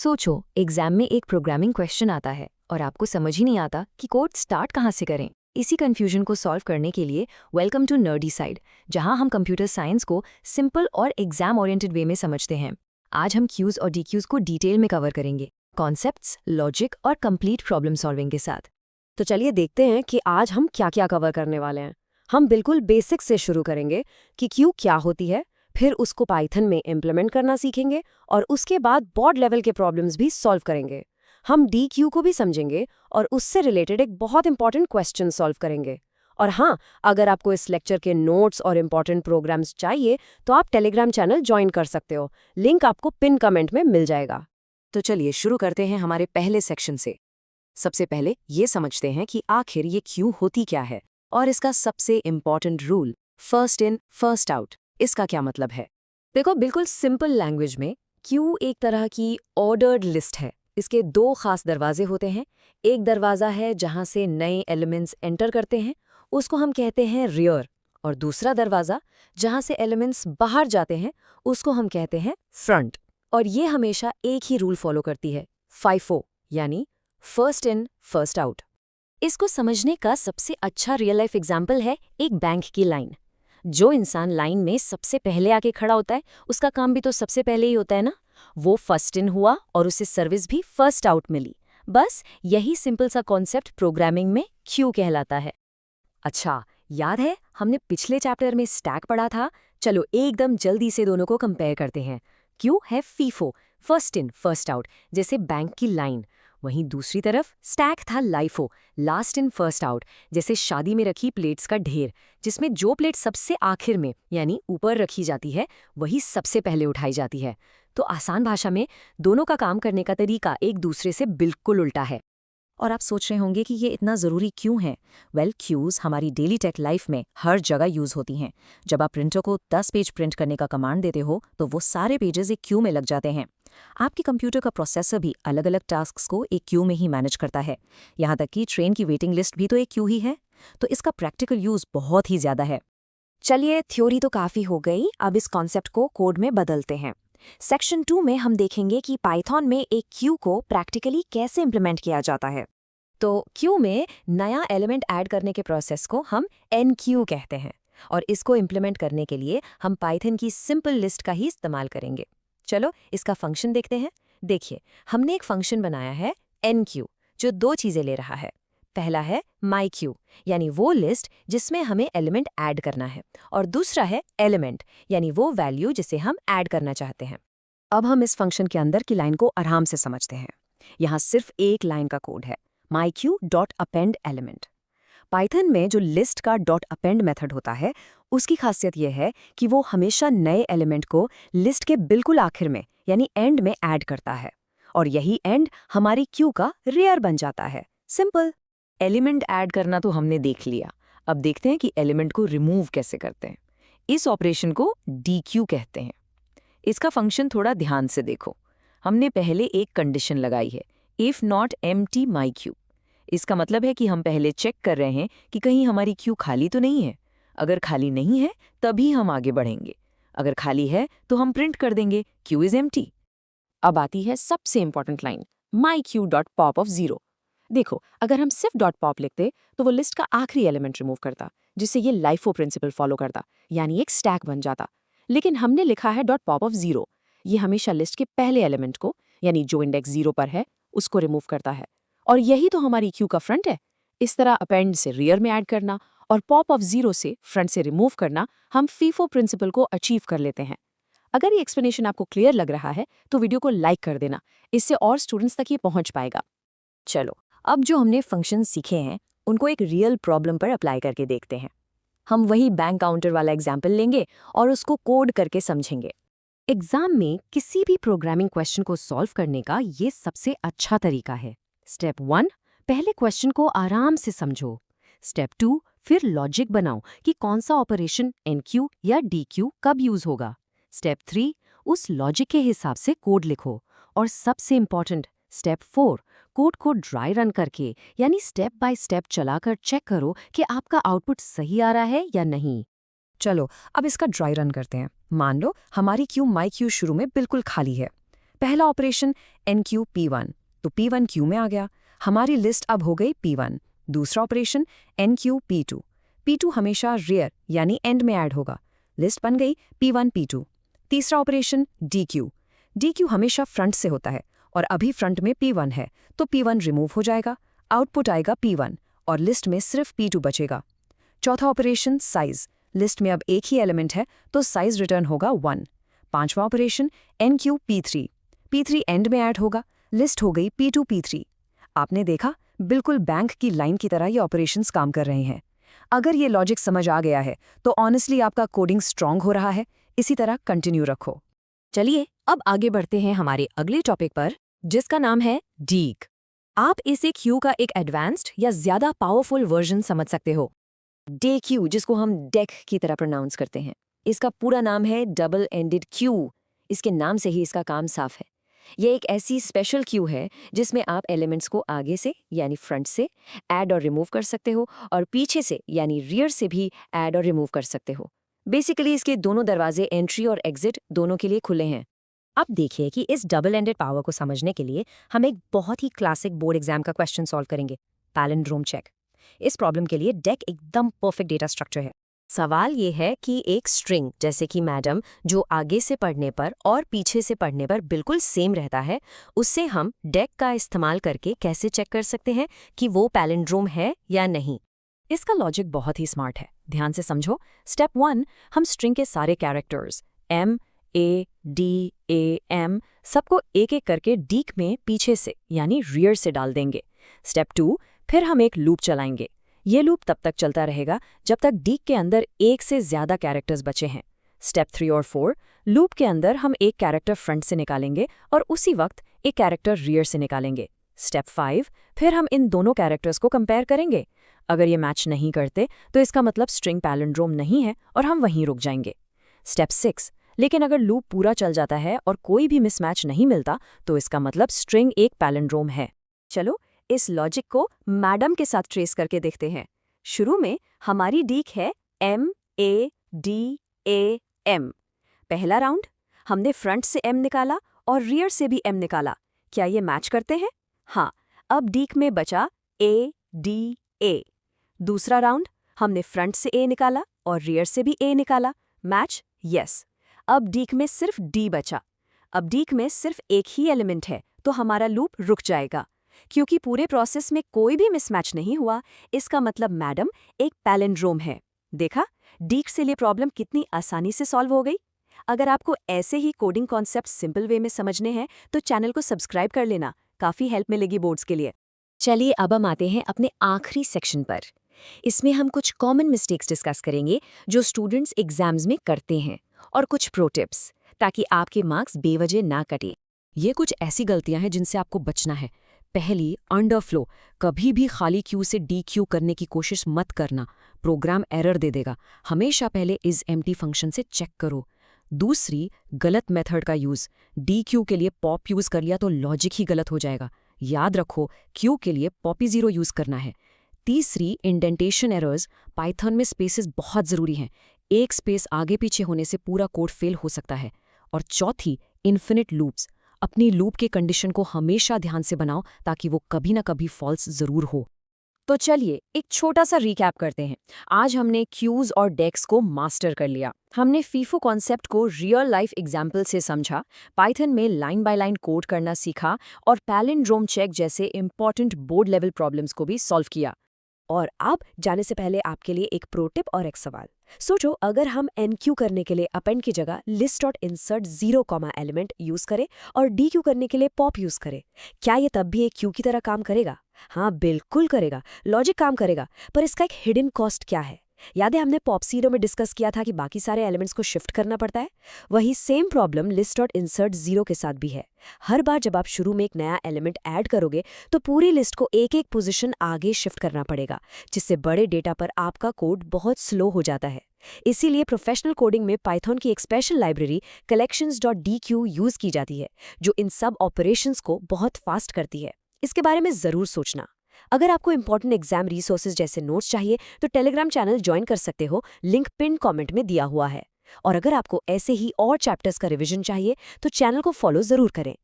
सोचो, एग्जाम में एक प्रोग्रामिंग क्वेश्चन आता है और आपको समझ ही नहीं आता कि कोड स्टार्ट कहाँ से करें। इसी कंफ्यूजन को सॉल्व करने के लिए वेलकम टू नर्डी साइड, जहाँ हम कंप्यूटर साइंस को सिंपल और एग्जाम ओरिएंटेड वे में समझते हैं। आज हम क्यूज और डीक्यूज को डिटेल में कवर करेंगे, कॉन्सेप्ट्स, लॉजिक और कंप्लीट प्रॉब्लम सॉल्विंग के साथ। तो चलिए देखते हैं कि आज हम क्या क्या कवर करने वाले हैं। हम बिल्कुल बेसिक से शुरू करेंगे कि क्यू क्या होती है, फिर उसको पाइथन में इम्प्लीमेंट करना सीखेंगे और उसके बाद बोर्ड लेवल के प्रॉब्लम्स भी सॉल्व करेंगे। हम डी क्यू को भी समझेंगे और उससे रिलेटेड एक बहुत इंपॉर्टेंट क्वेश्चन सॉल्व करेंगे। और हाँ, अगर आपको इस लेक्चर के नोट्स और इम्पॉर्टेंट प्रोग्राम्स चाहिए तो आप टेलीग्राम चैनल ज्वाइन कर सकते हो, लिंक आपको पिन कमेंट में मिल जाएगा। तो चलिए शुरू करते हैं हमारे पहले सेक्शन से। सबसे पहले ये समझते हैं कि आखिर ये क्यू होती क्या है और इसका सबसे important rule, first in first out, इसका क्या मतलब है। देखो, बिल्कुल सिंपल लैंग्वेज में क्यू एक तरह की ऑर्डर्ड लिस्ट है। इसके दो खास दरवाजे होते हैं। एक दरवाज़ा है जहां से नए एलिमेंट्स एंटर करते हैं, उसको हम कहते हैं रियर, और दूसरा दरवाज़ा जहां से एलिमेंट्स बाहर जाते हैं, उसको हम कहते हैं फ्रंट। और ये हमेशा एक ही रूल फॉलो करती है, फाइफो, यानी फर्स्ट इन फर्स्ट आउट। इसको समझने का सबसे अच्छा रियल लाइफ एग्जाम्पल है एक बैंक की लाइन। जो इंसान लाइन में सबसे पहले आके खड़ा होता है, उसका काम भी तो सबसे पहले ही होता है ना। वो फर्स्ट इन हुआ और उसे सर्विस भी फर्स्ट आउट मिली। बस यही सिंपल सा कॉन्सेप्ट प्रोग्रामिंग में क्यू कहलाता है। अच्छा, याद है हमने पिछले चैप्टर में स्टैक पढ़ा था? चलो एकदम जल्दी से दोनों को कंपेयर करते हैं। क्यू है FIFO, first in first out, जैसे बैंक की लाइन। वहीं दूसरी तरफ स्टैक था LIFO, last in first out, जैसे शादी में रखी प्लेट्स का ढेर, जिसमें जो प्लेट सबसे आखिर में यानी ऊपर रखी जाती है वही सबसे पहले उठाई जाती है। तो आसान भाषा में दोनों का काम करने का तरीका एक दूसरे से बिल्कुल उल्टा है। और आप सोच रहे होंगे कि ये इतना ज़रूरी क्यों है। क्यूज़ हमारी डेली टेक लाइफ में हर जगह यूज़ होती हैं। जब आप प्रिंटर को 10 पेज प्रिंट करने का कमांड देते हो तो वो सारे पेजेस एक क्यू में लग जाते हैं। आपके कंप्यूटर का प्रोसेसर भी अलग अलग टास्क्स को एक क्यू में ही मैनेज करता है। यहाँ तक कि ट्रेन की वेटिंग लिस्ट भी तो एक क्यू ही है। तो इसका प्रैक्टिकल यूज़ बहुत ही ज़्यादा है। चलिए, थ्योरी तो काफ़ी हो गई, अब इस कॉन्सेप्ट को कोड में बदलते हैं। सेक्शन 2 में हम देखेंगे कि पाइथन में एक क्यू को प्रैक्टिकली कैसे इम्प्लीमेंट किया जाता है। तो क्यू में नया एलिमेंट ऐड करने के प्रोसेस को हम एनक्यू कहते हैं, और इसको इम्प्लीमेंट करने के लिए हम पाइथन की सिंपल लिस्ट का ही इस्तेमाल करेंगे। चलो इसका फंक्शन देखते हैं। देखिए, हमने एक फंक्शन बनाया है एनक्यू, जो दो चीज़ें ले रहा है। पहला है माईक्यू, यानी वो लिस्ट जिसमें हमें एलिमेंट ऐड करना है, और दूसरा है एलिमेंट, यानी वो वैल्यू जिसे हम ऐड करना चाहते हैं। अब हम इस फंक्शन के अंदर की लाइन को आराम से समझते हैं। यहाँ सिर्फ एक लाइन का कोड है, myQ.append element। पाइथन में जो लिस्ट का .append मेथड होता है, उसकी खासियत यह है कि वो हमेशा नए एलिमेंट को लिस्ट के बिल्कुल आखिर में यानी एंड में ऐड करता है, और यही एंड हमारी क्यू का रियर बन जाता है। सिंपल। एलिमेंट ऐड करना तो हमने देख लिया, अब देखते हैं कि एलिमेंट को रिमूव कैसे करते हैं। इस ऑपरेशन को डीक्यू कहते हैं। इसका फंक्शन थोड़ा ध्यान से देखो। हमने पहले एक कंडीशन लगाई है, if not empty my Q. इसका मतलब है कि हम पहले चेक कर रहे हैं कि कहीं हमारी क्यू खाली तो नहीं है। अगर खाली नहीं है तभी हम आगे बढ़ेंगे, अगर खाली है तो हम प्रिंट कर देंगे क्यू इज एम्प्टी। अब आती है सबसे इंपॉर्टेंट लाइन, myQ.pop of 0। देखो, अगर हम सिर्फ .pop लिखते तो वो लिस्ट का आखिरी एलिमेंट रिमूव करता, जिससे ये लाइफो प्रिंसिपल फॉलो करता, यानी एक स्टैक बन जाता। लेकिन हमने लिखा है .pop of 0। ये हमेशा लिस्ट के पहले एलिमेंट को, यानी जो इंडेक्स 0 पर है, उसको रिमूव करता है। और यही तो हमारी क्यू का फ्रंट है। इस तरह अपेंड से रियर में ऐड करना और पॉप ऑफ 0 से फ्रंट से रिमूव करना, हम फीफो प्रिंसिपल को अचीव कर लेते हैं। अगर ये एक्सप्लेनेशन आपको क्लियर लग रहा है तो वीडियो को लाइक कर देना, इससे और स्टूडेंट्स तक ये पहुंच पाएगा। चलो, अब जो हमने फंक्शन सीखे हैं उनको एक रियल प्रॉब्लम पर अप्लाई करके देखते हैं। हम वही बैंक काउंटर वाला एग्जाम्पल लेंगे और उसको कोड करके समझेंगे। एग्जाम में किसी भी प्रोग्रामिंग क्वेश्चन को सॉल्व करने का ये सबसे अच्छा तरीका है। स्टेप 1, पहले क्वेश्चन को आराम से समझो। स्टेप 2, फिर लॉजिक बनाओ कि कौन सा ऑपरेशन एनक्यू या डीक्यू कब यूज होगा। स्टेप 3, उस लॉजिक के हिसाब से कोड लिखो। और सबसे इंपॉर्टेंट स्टेप 4, कोड को ड्राई रन करके यानी स्टेप बाय स्टेप चलाकर चेक करो कि आपका आउटपुट सही आ रहा है या नहीं। चलो अब इसका ड्राई रन करते हैं। मान लो हमारी क्यू माई क्यू शुरू में बिल्कुल खाली है। पहला ऑपरेशन NQ-P1, तो P1 क्यू में आ गया, हमारी लिस्ट अब हो गई P1। दूसरा ऑपरेशन NQ-P2, P2 हमेशा रियर यानी एंड में ऐड होगा, लिस्ट बन गई P1 P2। तीसरा ऑपरेशन DQ, DQ हमेशा फ्रंट से होता है और अभी फ्रंट में P1 है, तो P1 रिमूव हो जाएगा, आउटपुट आएगा P1 और लिस्ट में सिर्फ P2 बचेगा। चौथा ऑपरेशन साइज, लिस्ट में अब एक ही एलिमेंट है तो साइज रिटर्न होगा 1। पांचवा ऑपरेशन NQ-P3, P3 एंड में ऐड होगा, लिस्ट हो गई P2 P3। आपने देखा, बिल्कुल बैंक की लाइन की तरह ये ऑपरेशंस काम कर रहे हैं। अगर ये लॉजिक समझ आ गया है तो ऑनेस्टली आपका कोडिंग स्ट्रांग हो रहा है। इसी तरह कंटिन्यू रखो। चलिए अब आगे बढ़ते हैं हमारे अगले टॉपिक पर, जिसका नाम है डीक। आप इसे क्यू का एक एडवांस्ड या ज्यादा पावरफुल वर्जन समझ सकते हो। डे क्यू, जिसको हम डेक की तरह प्रोनाउंस करते हैं, इसका पूरा नाम है डबल एंडेड क्यू। इसके नाम से ही इसका काम साफ है। ये एक ऐसी स्पेशल क्यू है जिसमें आप एलिमेंट्स को आगे से यानी फ्रंट से ऐड और रिमूव कर सकते हो और पीछे से यानी रियर से भी ऐड और रिमूव कर सकते हो। बेसिकली इसके दोनों दरवाजे एंट्री और एग्जिट दोनों के लिए खुले हैं। अब देखिए कि इस डबल एंडेड पावर को समझने के लिए हम एक बहुत ही क्लासिक बोर्ड एग्जाम का क्वेश्चन सॉल्व करेंगे, पैलिंड्रोम चेक। इस प्रॉब्लम के लिए डेक एकदम परफेक्ट डेटा स्ट्रक्चर है। सवाल ये है कि एक स्ट्रिंग जैसे कि मैडम, जो आगे से पढ़ने पर और पीछे से पढ़ने पर बिल्कुल सेम रहता है, उससे हम डेक का इस्तेमाल करके कैसे चेक कर सकते हैं कि वो पैलिंड्रोम है या नहीं। इसका लॉजिक बहुत ही स्मार्ट है, ध्यान से समझो। स्टेप 1, हम स्ट्रिंग के सारे characters M, A, D, A, M सबको एक एक करके डीक में पीछे से यानी रियर से डाल देंगे। स्टेप 2, फिर हम एक लूप चलाएंगे। ये लूप तब तक चलता रहेगा जब तक डीक के अंदर एक से ज्यादा कैरेक्टर्स बचे हैं। स्टेप 3 और 4, लूप के अंदर हम एक कैरेक्टर फ्रंट से निकालेंगे और उसी वक्त एक कैरेक्टर रियर से निकालेंगे। स्टेप 5, फिर हम इन दोनों कैरेक्टर्स को कंपेयर करेंगे। अगर ये मैच नहीं करते तो इसका मतलब स्ट्रिंग पैलिंड्रोम नहीं है और हम वहीं रुक जाएंगे। स्टेप 6, लेकिन अगर लूप पूरा चल जाता है और कोई भी मिसमैच नहीं मिलता तो इसका मतलब स्ट्रिंग एक पैलिंड्रोम है। चलो इस लॉजिक को मैडम के साथ ट्रेस करके देखते हैं। शुरू में हमारी डीक है M, A, D, A, M। पहला राउंड हमने फ्रंट से M निकाला और रियर से भी M निकाला। क्या ये मैच करते हैं? हाँ। अब डीक में बचा A, D, A। दूसरा राउंड हमने फ्रंट से A निकाला और रियर से भी A निकाला। मैच? यस। अब डीक में सिर्फ D बचा। अब डीक में सिर्फ एक ही एलिमेंट है तो हमारा लूप रुक जाएगा। क्योंकि पूरे प्रोसेस में कोई भी मिसमैच नहीं हुआ, इसका मतलब मैडम एक पैलिंड्रोम है। देखा, डीक से लिए प्रॉब्लम कितनी आसानी से सॉल्व हो गई। अगर आपको ऐसे ही कोडिंग कॉन्सेप्ट सिंपल वे में समझने हैं तो चैनल को सब्सक्राइब कर लेना, काफ़ी हेल्प मिलेगी बोर्ड्स के लिए। चलिए अब हम आते हैं अपने आखिरी सेक्शन पर। इसमें हम कुछ कॉमन मिस्टेक्स डिस्कस करेंगे जो स्टूडेंट्स एग्जाम्स में करते हैं और कुछ प्रो टिप्स, ताकि आपके मार्क्स बेवजह ना कटे। ये कुछ ऐसी गलतियां हैं जिनसे आपको बचना है। पहली, अंडरफ्लो। कभी भी खाली क्यू से डी क्यू करने की कोशिश मत करना, प्रोग्राम एरर दे देगा। हमेशा पहले इस एम्प्टी फंक्शन से चेक करो। दूसरी, गलत मेथड का यूज़। डी क्यू के लिए पॉप यूज़ कर लिया तो लॉजिक ही गलत हो जाएगा। याद रखो, क्यू के लिए पॉपी ज़ीरो यूज़ करना है। तीसरी, इंडेंटेशन एरर्स। पाइथन में स्पेसेस बहुत ज़रूरी हैं। एक स्पेस आगे पीछे होने से पूरा कोड फेल हो सकता है। और चौथी, इन्फिनिट लूप्स। अपनी लूप के कंडीशन को हमेशा ध्यान से बनाओ ताकि वो कभी ना कभी फॉल्स ज़रूर हो। तो चलिए एक छोटा सा रिकैप करते हैं। आज हमने क्यूज और डेक्स को मास्टर कर लिया। हमने फीफो कॉन्सेप्ट को रियल लाइफ एग्जाम्पल से समझा, पाइथन में लाइन बाय लाइन कोड करना सीखा और पैलिंड्रोम चेक जैसे इंपॉर्टेंट बोर्ड लेवल प्रॉब्लम्स को भी सॉल्व किया। और अब जाने से पहले आपके लिए एक प्रो टिप और एक सवाल। सोचो, अगर हम NQ करने के लिए अपेंड की जगह list.insert 0, एलिमेंट यूज करें और DQ करने के लिए पॉप यूज करें, क्या ये तब भी एक क्यू की तरह काम करेगा? हाँ, बिल्कुल करेगा, लॉजिक काम करेगा। पर इसका एक हिडन कॉस्ट क्या है? याद है हमने पॉप ज़ीरो में डिस्कस किया था कि बाकी सारे एलिमेंट्स को शिफ्ट करना पड़ता है। वही सेम प्रॉब्लम list.insert 0 के साथ भी है। हर बार जब आप शुरू में एक नया एलिमेंट ऐड करोगे तो पूरी लिस्ट को एक एक पोजीशन आगे शिफ्ट करना पड़ेगा, जिससे बड़े डेटा पर आपका कोड बहुत स्लो हो जाता है। इसीलिए प्रोफेशनल कोडिंग में पाइथन की एक स्पेशल लाइब्रेरी collections.dq यूज की जाती है, जो इन सब ऑपरेशंस को बहुत फास्ट करती है। इसके बारे में ज़रूर सोचना। अगर आपको इंपॉर्टेंट एग्जाम रिसोर्सेज जैसे नोट्स चाहिए तो टेलीग्राम चैनल ज्वाइन कर सकते हो, लिंक पिन कमेंट में दिया हुआ है। और अगर आपको ऐसे ही और चैप्टर्स का रिवीजन चाहिए तो चैनल को फॉलो ज़रूर करें।